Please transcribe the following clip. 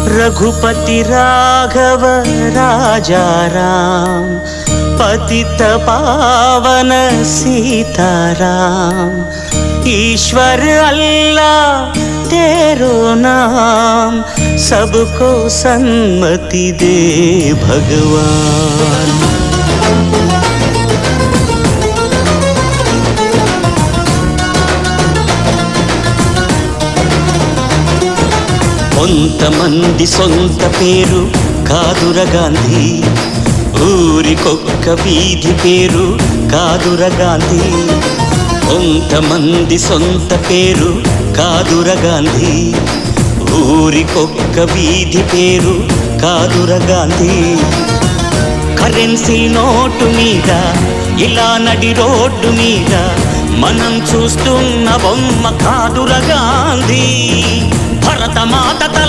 रघुपति राघव राजा राम, पतित पावन सीताराम। ईश्वर अल्लाह तेरो नाम, सबको सन्मति दे भगवान। కొంతమంది సొంత పేరు కాదుర గాంధీ, ఊరికొక్క వీధి పేరు కాదుర గాంధీ. కొంతమంది సొంత పేరు కాదుర గాంధీ, ఊరికొక్క వీధి పేరు కాదుర గాంధీ. కరెన్సీ నోటు మీద ఇలా నడి రోడ్డు మీద మనం చూస్తున్న బొమ్మ కాదుర గాంధీ. భరతమాత